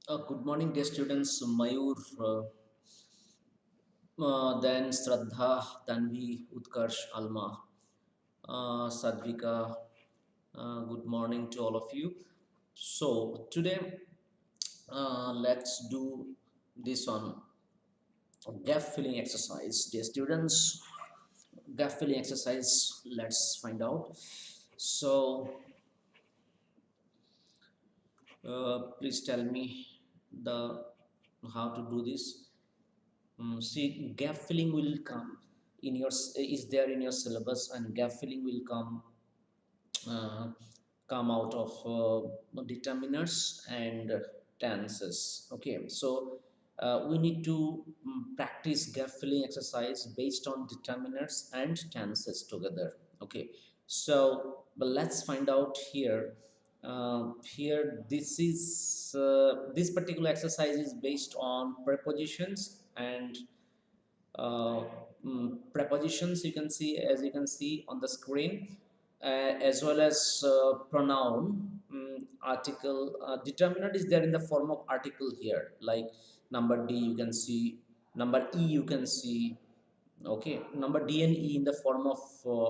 Good morning, dear students. Mayur, then Shraddha, Tanvi, Utkarsh, Alma, Sadvika. Good morning to all of you. So today, let's do this on gap filling exercise. Dear students, gap filling exercise. Let's find out. So, please tell me the how to do this. See, gap filling will come in your is there in your syllabus, and gap filling will uh, come out of determiners and tenses. Okay, so we need to practice gap filling exercise based on determiners and tenses together. Okay, so but let's find out here. Here, this particular exercise is based on prepositions and uh, prepositions. You can see, as you can see on the screen, as well as pronoun, article. Determiner is there in the form of article here, like number D you can see, number E you can see. Okay, number D and E in the form of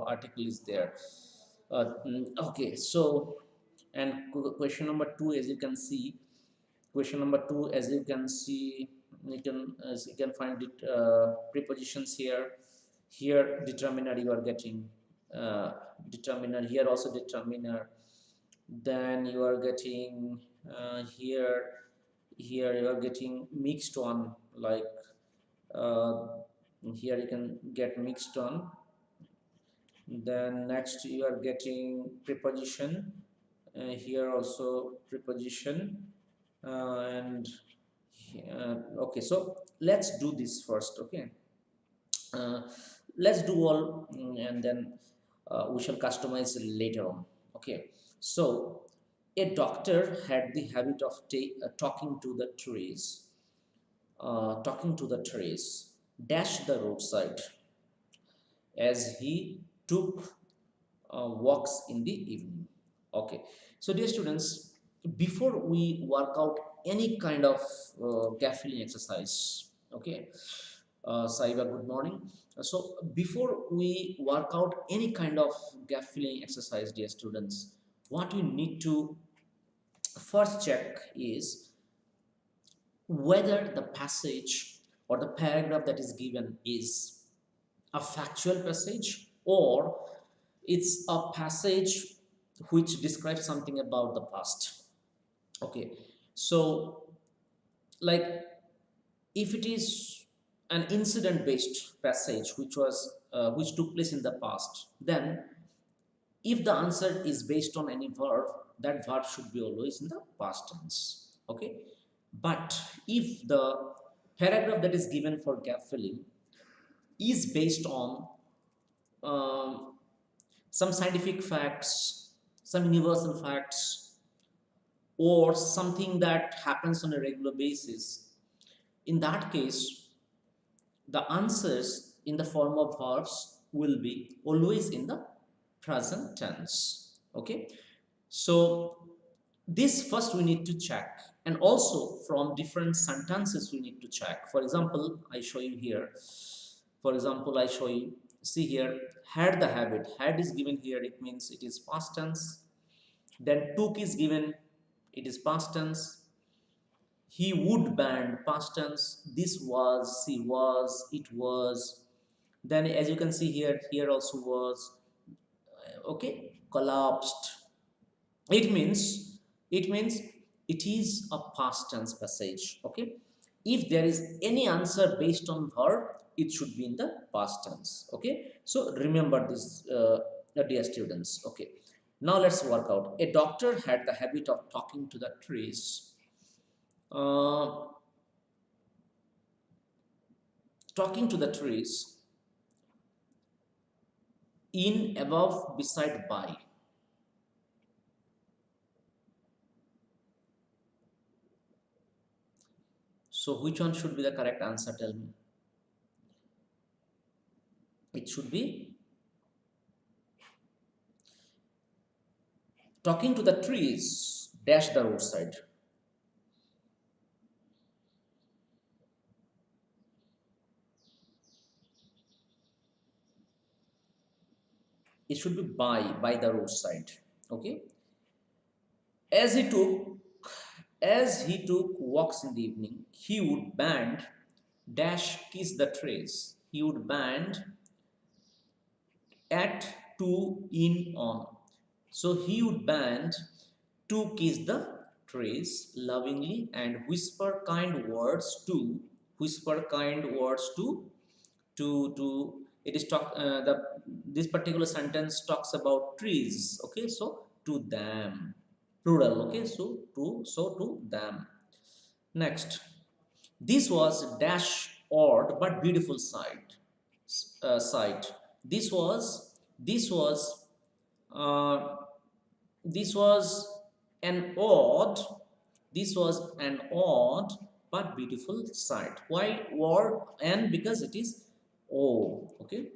article is there. Okay, so and question number two, as you can see, question number two, as you can see, you can, as you can find it, prepositions here. Here determiner you are getting, determiner here, also determiner. Then you are getting here you are getting mixed one, like uh, here you can get mixed one. Then next you are getting preposition, here also preposition, and okay, so let's do this first. Okay, uh, let's do all, and then we shall customize later on. Okay, so a doctor had the habit of talking to the trees, talking to the trees dash the roadside as he took walks in the evening. Okay, so dear students, before we work out any kind of gap filling exercise, okay, Saiba, good morning. So before we work out any kind of gap filling exercise, dear students, what we need to first check is whether the passage or the paragraph that is given is a factual passage, or it's a passage which describes something about the past. Okay, so like if it is an incident based passage which took place in the past, then if the answer is based on any verb, that verb should be always in the past tense. Okay, but if the paragraph that is given for gap filling is based on um, some scientific facts, some universal facts, or something that happens on a regular basis, in that case, the answers in the form of verbs will be always in the present tense. Okay, so this first we need to check, and also from different sentences we need to check. For example, I show you here. For example, I show you, see here, had the habit. Had is given here, it means it is past tense. Then took is given, it is past tense. He would band, past tense. This was, she was, it was. Then as you can see here, here also was. Okay, collapsed. It means it is a past tense passage. Okay, if there is any answer based on verb, it should be in the past tense. Okay, so remember this, dear students. Okay, now let's work out. A doctor had the habit of talking to the trees. uh, Talking to the trees, in, above, beside, by. So which one should be the correct answer? Tell me. It should be talking to the trees dash the roadside. It should be by the roadside. Okay. As he took walks in the evening, he would band dash kiss the trays. He would band at to in on. So he would band to kiss the trays lovingly and whisper kind words to it is talk the this particular sentence talks about trees. Okay, so to them, plural. Okay, so to them. Next, this was dash odd but beautiful sight. This was this was uh, this was an odd this was an odd but beautiful sight. Why word n? Because it is o. Okay.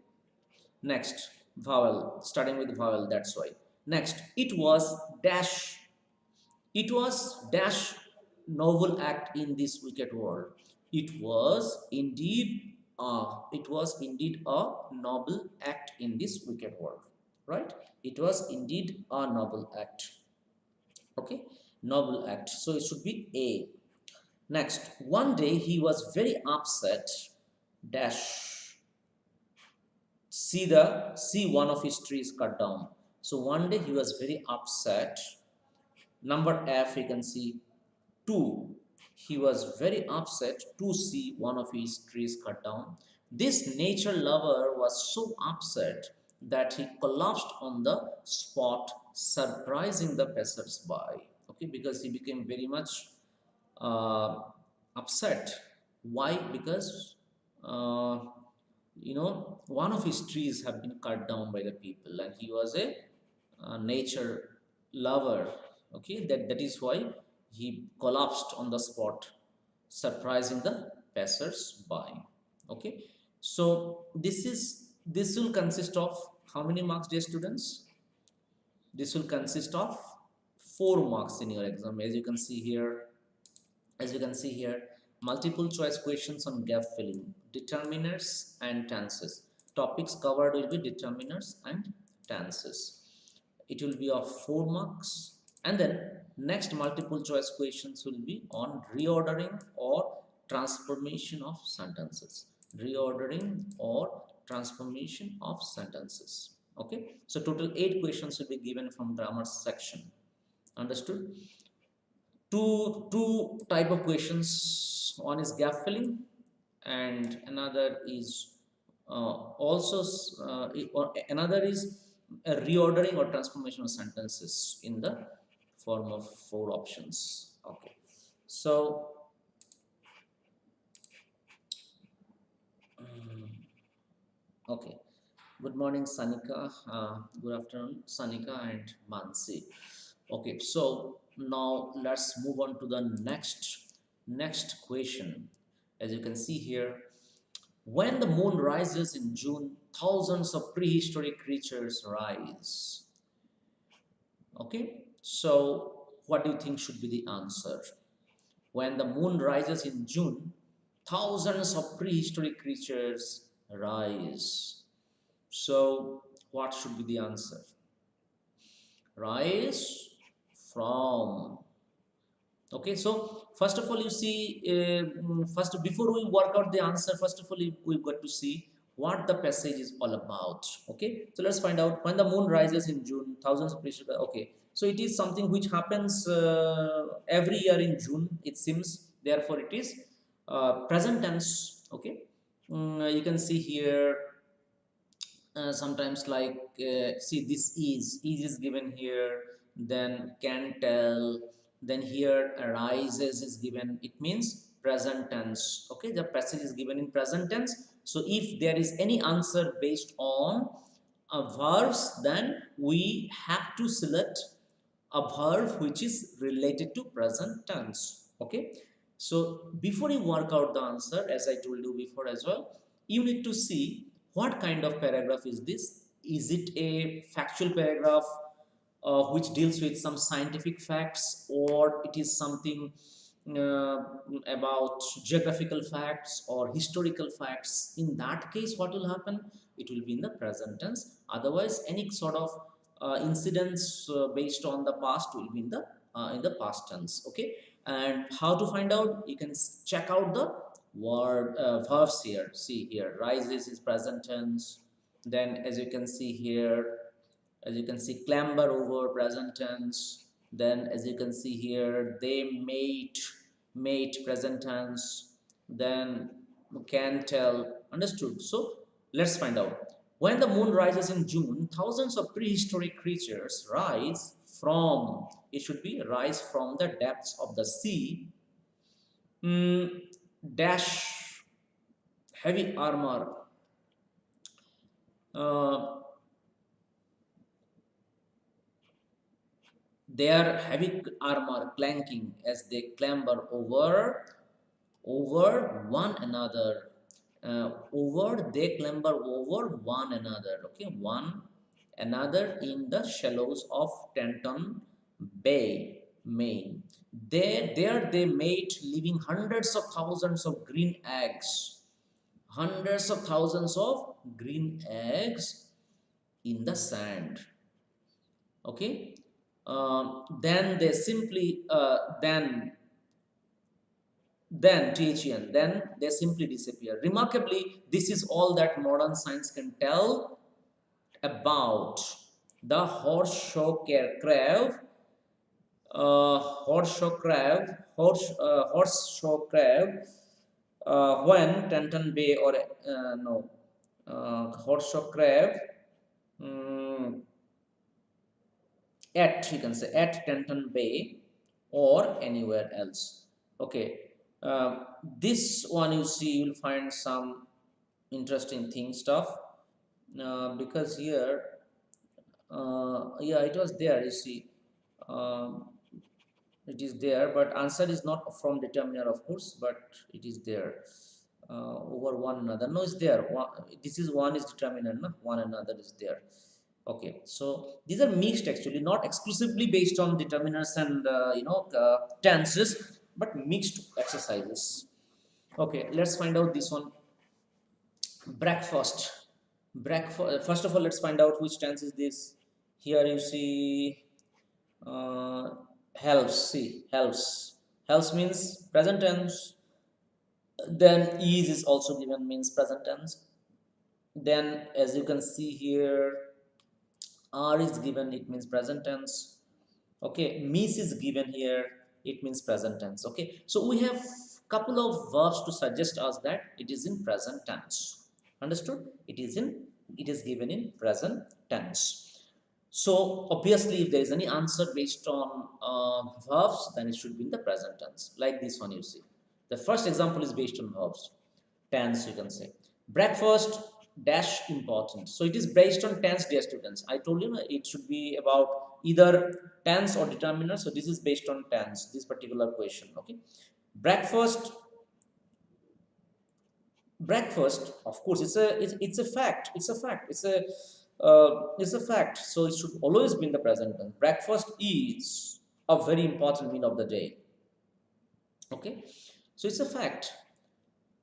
Next, vowel, starting with vowel, that's why. Next, it was dash novel act in this wicked world. It was indeed a noble act in this wicked world. Right? It was indeed a noble act. Okay? Noble act. So it should be A. Next, one day he was very upset. Dash see one of his trees cut down. So one day he was very upset. Number F, you can see 2. He was very upset to see one of his trees cut down. This nature lover was so upset that he collapsed on the spot, surprising the passers-by. Okay, because he became very much uh, upset. Why? Because uh, one of his trees have been cut down by the people, and he was a nature lover. Okay, that is why he collapsed on the spot, surprising the passers-by. Okay, so this will consist of how many marks, dear students? This will consist of 4 marks in your exam, as you can see here. Multiple choice questions on gap filling, determiners and tenses. Topics covered will be determiners and tenses. It will be of 4 marks. And then next multiple choice questions will be on reordering or transformation of sentences. Reordering or transformation of sentences. Okay, so total 8 questions will be given from grammar section. Understood? Two type of questions. One is gap filling, and another is another is a reordering or transformation of sentences in the form of 4 options. Okay, so okay, good morning Sanika, good afternoon Sanika and Mansi. Okay, so now let's move on to the next question. As you can see here, when the moon rises in June, thousands of prehistoric creatures rise. Okay, so what do you think should be the answer? When the moon rises in June, thousands of prehistoric creatures rise. So what should be the answer? Rise from. Okay, so first of all, you see, first before we work out the answer, first of all, we've got to see what the passage is all about. Okay, so let's find out. When the moon rises in June, thousands of precious. Okay, so it is something which happens every year in June, it seems. Therefore, it is present tense. Okay, you can see here sometimes, like see, this is given here, then can tell, then here arises is given. It means present tense. Okay, the passage is given in present tense. So if there is any answer based on verbs, then we have to select a verb which is related to present tense. Okay, so before you work out the answer, as I told you before as well, you need to see what kind of paragraph is this. Is it a factual paragraph which deals with some scientific facts, or it is something uh, about geographical facts or historical facts? In that case, what will happen? it will be in the present tense. Otherwise, any sort of incidents based on the past will be in the past tense. Okay, and how to find out? You can check out the verbs here. See here, rises is present tense. Then, as you can see here, as you can see, clamber over, present tense. Then, as you can see here, they mate, present tense. Then, can tell, understood. So let's find out. When the moon rises in June, thousands of prehistoric creatures rise from, it should be rise from the depths of the sea. Mm, dash heavy armor. Uh, their heavy armor clanking as they clamber over one another. Over They clamber over one another. Okay, one another in the shallows of Tenton Bay, Maine. There they mate, leaving hundreds of thousands of green eggs. Hundreds of thousands of green eggs in the sand. Okay, then they simply then they simply disappear. Remarkably, this is all that modern science can tell about the horseshoe crab, when Tenton Bay or no, horseshoe crab, mm, at, you can say, at Tenton Bay or anywhere else. Okay, this one, you see, you'll find some interesting thing stuff, because here, yeah, it was there, you see. um, it is there, but answer is not from determiner, of course, but it is there. Over one another, no, it's there. This is one is determiner, no? One another is there. Okay, so these are mixed, actually, not exclusively based on determiners and tenses, but mixed exercises. Okay, let's find out this one. Breakfast. Breakfast. First of all, let's find out which tense is this. Here you see, uh, helps. See, helps. Helps means present tense. Then is also given, means present tense. Then, as you can see here, are is given, it means present tense. Okay, miss is given here, it means present tense. Okay, so we have couple of verbs to suggest us that it is in present tense. Understood? It is given in present tense. So obviously, if there is any answer based on verbs, then it should be in the present tense, like this one, you see. The first example is based on verbs, tense, you can say. Breakfast dash important. So it is based on tense, dear students. I told you it should be about either tense or determiner. So this is based on tense, this particular question. Okay. Breakfast, of course, it's a fact. It's a fact. So it should always be in the present tense. Breakfast is a very important meal of the day. Okay. So it's a fact.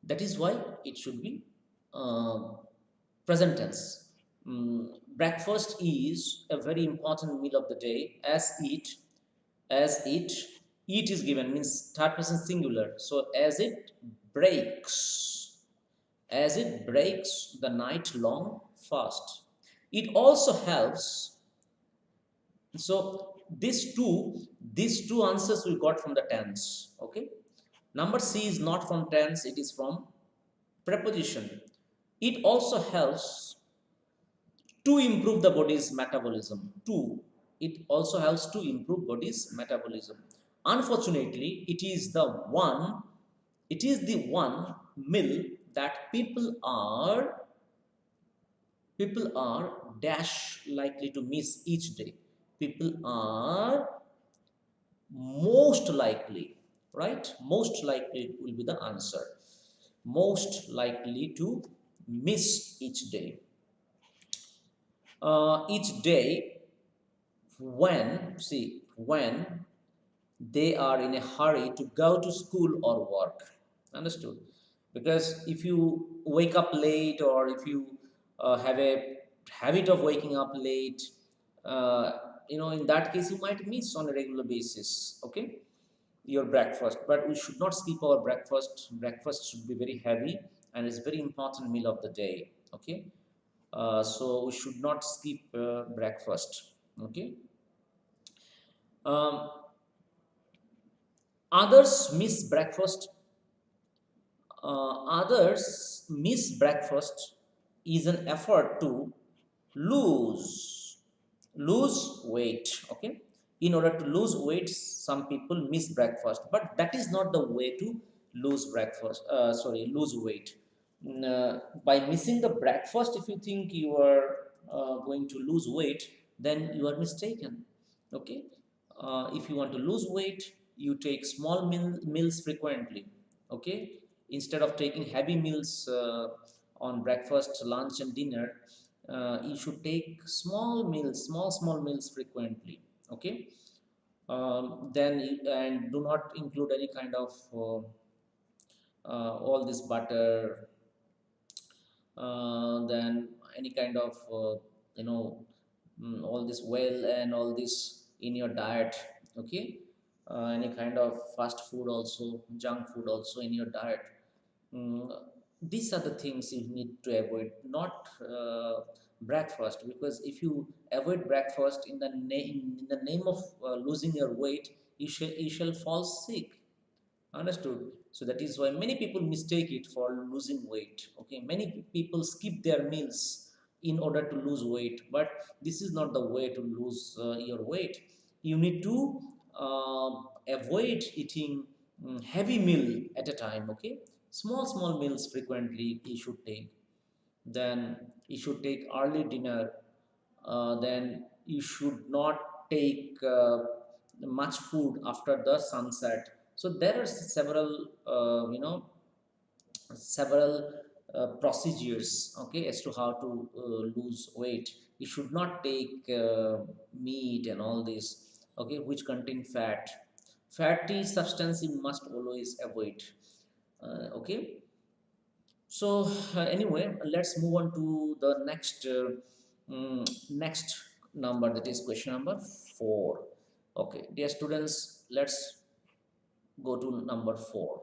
That is why it should be present tense. Breakfast is a very important meal of the day. Eat is given, means third person singular. So breaks as it breaks the night long fast. It also helps. So these two answers we got from the tense. Okay, number C is not from tense, it is from preposition. It also helps to improve the body's metabolism. It also helps to improve body's metabolism. Unfortunately, it is the one meal that people are dash likely to miss each day. People are most likely, right? Most likely will be the answer. Most likely to miss each day. Each day, when they are in a hurry to go to school or work. Understood? Because if you wake up late, or if you have a habit of waking up late, uh, in that case you might miss on a regular basis, okay, your breakfast. But we should not skip our breakfast. Breakfast should be very heavy and it's very important meal of the day, okay. So we should not skip breakfast, okay. um, others miss breakfast. Others miss breakfast is an effort to lose lose weight, okay. In order to lose weight, some people miss breakfast, but that is not the way to lose weight. By missing the breakfast, if you think you are going to lose weight, then you are mistaken, okay. If you want to lose weight, you take small meals frequently, okay. Instead of taking heavy meals on breakfast, lunch and dinner, you should take small meals frequently, okay. Then and do not include any kind of all this butter, then any kind of all this well and all this in your diet, okay. Any kind of fast food also, junk food also in your diet. Mm, these are the things you need to avoid, not breakfast, because if you avoid breakfast in the name of losing your weight, you shall fall sick. Understood? So that is why many people mistake it for losing weight. Okay, many people skip their meals in order to lose weight, but this is not the way to lose your weight. You need to avoid eating heavy meal at a time. Okay, small meals frequently you should take. Then you should take early dinner. Then you should not take much food after the sunset. So there are several procedures, okay, as to how to lose weight. You should not take meat and all this, okay, which contain fatty substance you must always avoid, okay. So anyway, let's move on to the next number, that is question number 4. Okay, dear students, let's go to number 4.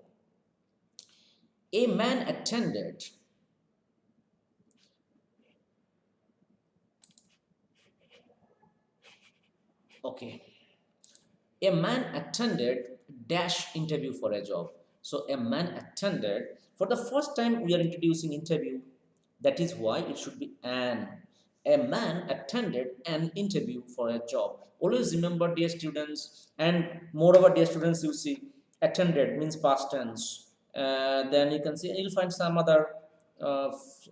A man attended. Okay, a man attended dash interview for a job. So a man attended, for the first time we are introducing interview, that is why it should be an. A man attended an interview for a job. Always remember, dear students, and moreover, dear students, you see attended means past tense. Then you can see, you'll find some other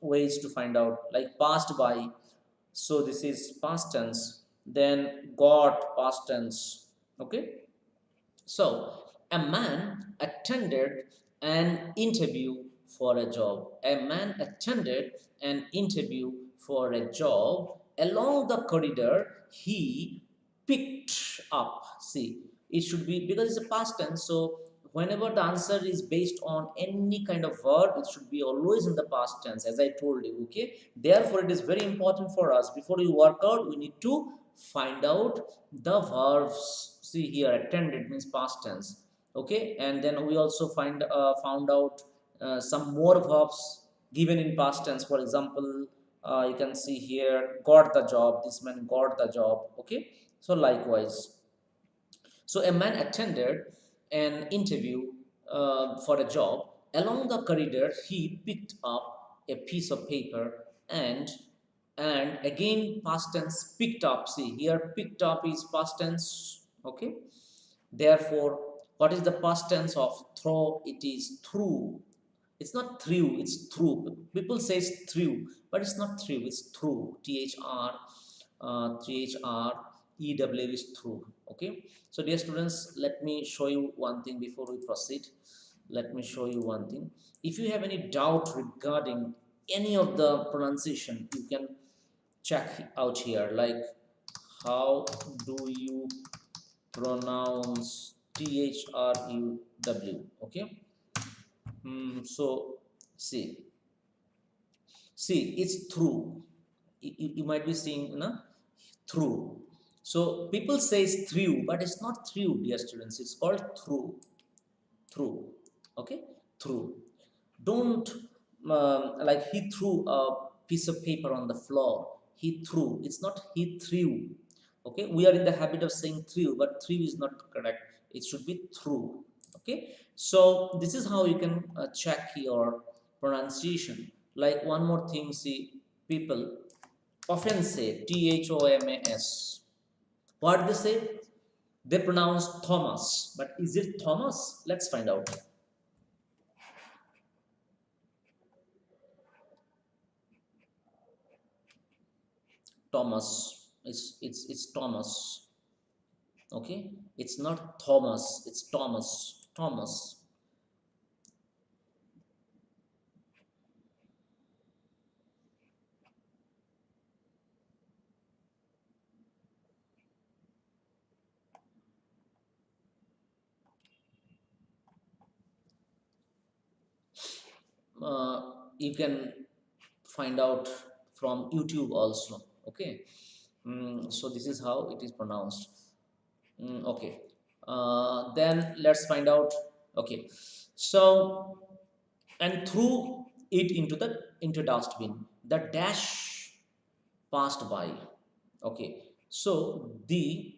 ways to find out, like passed by. So this is past tense. Then got, past tense, okay. So a man attended an interview for a job. A man attended an interview for a job. Along the corridor, he picked up. See, it should be, because it's a past tense. So whenever the answer is based on any kind of verb, it should be always in the past tense, as I told you. Okay. Therefore, it is very important for us, before you work out, we need to find out the verbs. See here, attended means past tense, okay. And then we also found out some more verbs given in past tense. For example, you can see here, got the job, this man got the job, okay. So likewise, so a man attended an interview for a job. Along the corridor, he picked up a piece of paper and again past tense, picked up. See here, picked up is past tense. Okay. Therefore, what is the past tense of throw? It is threw. It's not threw, it's through. People say threw, but it's not threw, it's through. THREW is through. Okay. So dear students, let me show you one thing before we proceed. Let me show you one thing. If you have any doubt regarding any of the pronunciation, you can check out here, like how do you pronounce THREW, okay. So see, See, it's through. You might be seeing, through. So people say it's through, but it's not through, dear students. It's called through. Through. Okay, through. Don't like he threw a piece of paper on the floor. He threw. It's not he threw. Okay, we are in the habit of saying threw, but threw is not correct. It should be through. Okay, so this is how you can check your pronunciation. Like one more thing, see, people often say Thomas. What they say? They pronounce Thomas, but is it Thomas? Let's find out. Thomas. It's Thomas. Okay, it's not Thomas. It's Thomas. Thomas. You can find out from YouTube also. Okay, so this is how it is pronounced. Okay, then let's find out. Okay, so and threw it into dustbin. The dash passed by. Okay, so the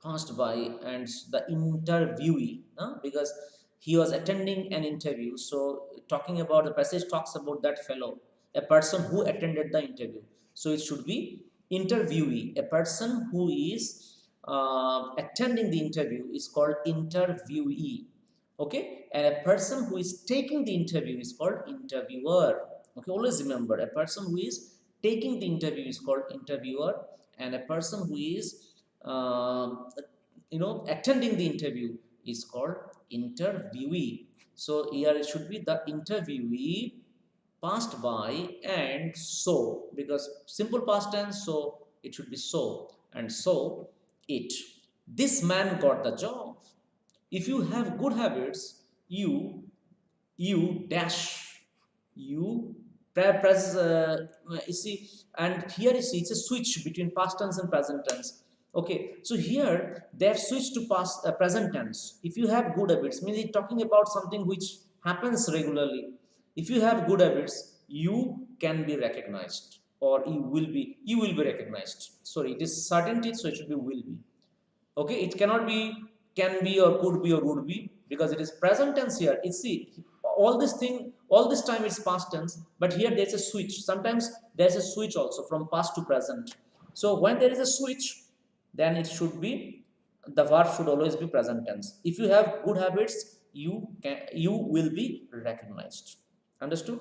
passed by and the interviewee, because he was attending an interview. So talking about the passage talks about that fellow, a person who attended the interview. So it should be interviewee. A person who is attending the interview is called interviewee. Okay, and a person who is taking the interview is called interviewer. Okay, always remember, a person who is taking the interview is called interviewer, and a person who is attending the interview is called interviewee. So here it should be the interviewee passed by and so, because simple past tense, so it should be so, and so it. This man got the job. If you have good habits, you dash, you press, you see, and here you see it's a switch between past tense and present tense. Okay, so here they have switched to past present tense. If you have good habits, means it's talking about something which happens regularly. If you have good habits, you can be recognized, or you will be recognized. Sorry, it is certainty, so it should be will be. Okay, it cannot be can be or could be or would be, because it is present tense here. It's see, all this time it's past tense, but here there's a switch. Sometimes there's a switch also from past to present. So when there is a switch, then it should be, the verb should always be present tense. If you have good habits, you will be recognized. Understood?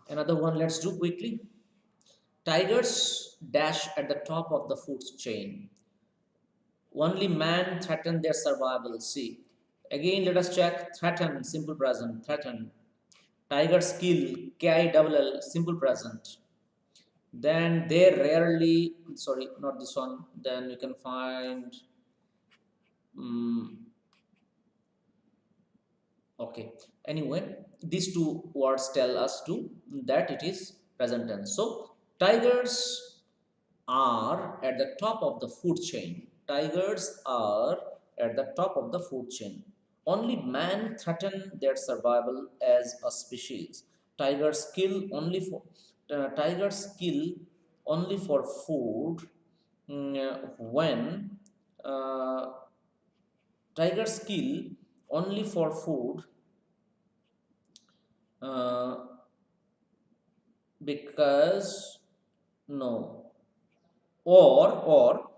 Another one, let's do quickly. Tigers dash at the top of the food chain. Only man threaten their survival. See. Again, let us check. Threaten, simple present. Threaten. Tigers kill, KILL, simple present. Then they rarely, sorry, not this one. Then you can find, um, okay. Anyway, these two words tell us to that it is present tense. So, tigers are at the top of the food chain. Tigers are at the top of the food chain. Only man threaten their survival as a species. Tigers kill only for tigers kill only for food, when uh, tigers kill only for food, uh, because no, or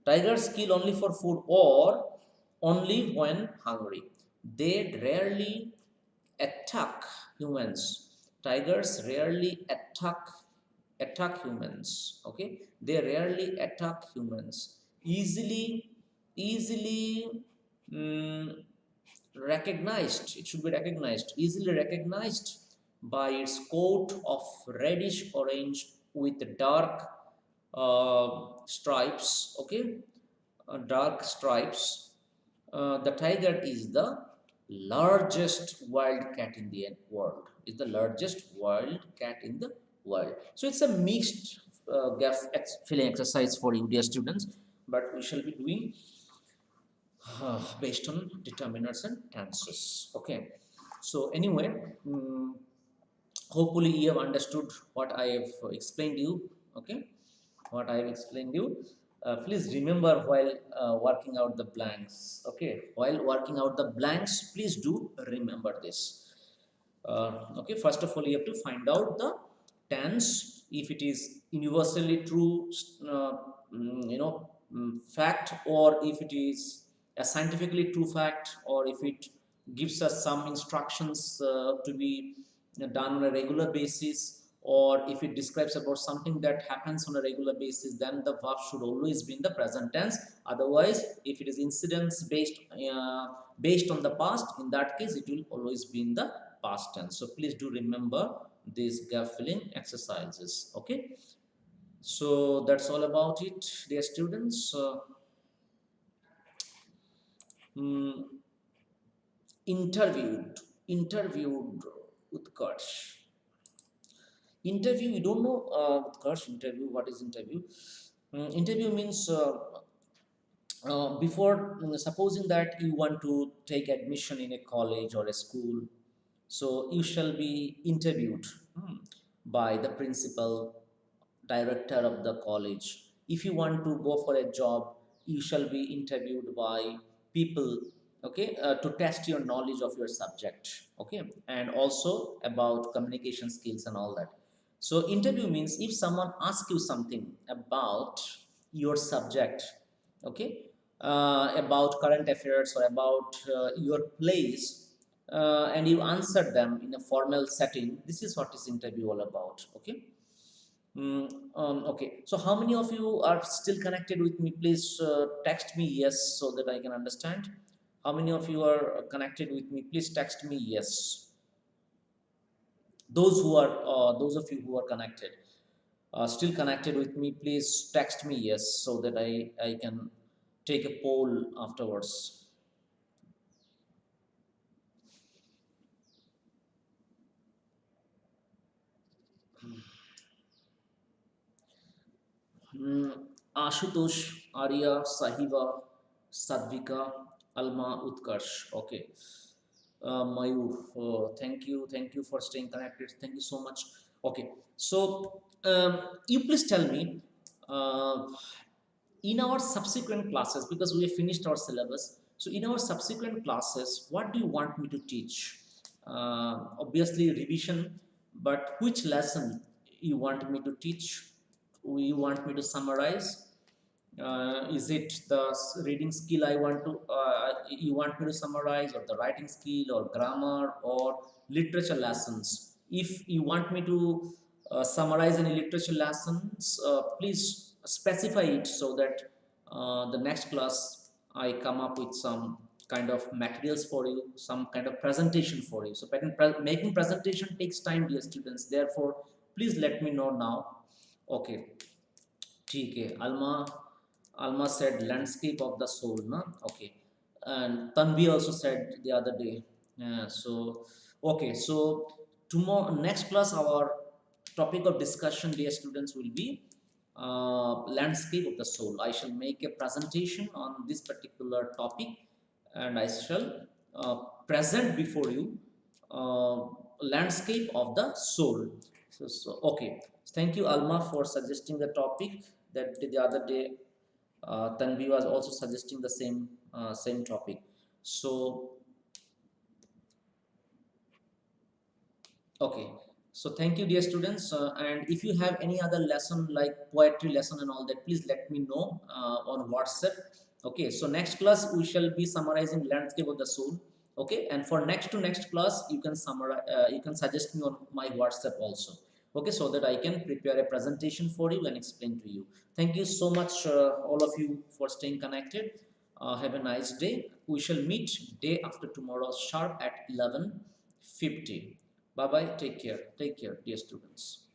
tigers kill only for food or only when hungry. They rarely attack humans. Tigers rarely attack humans. Okay, they rarely attack humans. Easily mm, recognized. It should be recognized. Easily recognized by its coat of reddish orange with dark stripes, okay, dark stripes. The tiger is the largest wild cat in the world. Is the largest wild cat in the world. So it's a mixed gap filling exercise for you, dear students. But we shall be doing based on determiners and tenses. Okay. So anyway, hopefully you have understood what I have explained you. Okay, what I have explained you. Please remember while working out the blanks. Okay, while working out the blanks, please do remember this. Okay, first of all, you have to find out the tense, if it is universally true, uh, fact, or if it is a scientifically true fact, or if it gives us some instructions to be done on a regular basis, or if it describes about something that happens on a regular basis, then the verb should always be in the present tense. Otherwise, if it is incidents based on the past, in that case it will always be in the past tense. So please do remember these gap filling exercises. Okay, so that's all about it, dear students. mm, interviewed Utkarsh. Interview, you don't know, Utkarsh, interview, what is interview? Interview means before, supposing that you want to take admission in a college or a school, so you shall be interviewed by the principal, director of the college. If you want to go for a job, you shall be interviewed by people, okay, to test your knowledge of your subject, okay, and also about communication skills and all that. So interview means if someone asks you something about your subject, okay, about current affairs or about your place, and you answer them in a formal setting, this is what is interview all about. Okay. Okay, so how many of you are still connected with me? Please text me yes so that I can understand. How many of you are connected with me? Please text me yes. Those of you who are connected, still connected with me, please text me yes so that I can take a poll afterwards. Hmm, Ashutosh, Arya, Sahiva, Sadvika, Alma, Utkarsh. Okay. Mayur, thank you for staying connected. Thank you so much. Okay, so you please tell me, uh, in our subsequent classes, because we have finished our syllabus, so in our subsequent classes, what do you want me to teach? Obviously revision, but which lesson you want me to teach? You want me to summarize? Is it the reading skill I want to you want me to summarize, or the writing skill, or grammar, or literature lessons? If you want me to summarize any literature lessons, please specify it so that the next class I come up with some kind of materials for you, some kind of presentation for you. So making presentation takes time, dear students, therefore please let me know now. Okay, ठीक है. Alma said landscape of the soul, na? Okay. And Tanvi also said the other day. Yeah, so okay, so tomorrow next class our topic of discussion, dear students, will be landscape of the soul. I shall make a presentation on this particular topic, and I shall uh, present before you uh, landscape of the soul. So okay, thank you Alma for suggesting the topic. That the other day Tanvi was also suggesting the same topic. So okay, so thank you, dear students. And if you have any other lesson like poetry lesson and all that, please let me know on WhatsApp. Okay, so next class we shall be summarizing landscape of the soul. Okay, and for next to next class, you can summarize. You can suggest me on my WhatsApp also. Okay, so that I can prepare a presentation for you and explain to you. Thank you so much, all of you, for staying connected. Have a nice day. We shall meet day after tomorrow sharp at 11:50. Bye bye. Take care. Take care, dear students.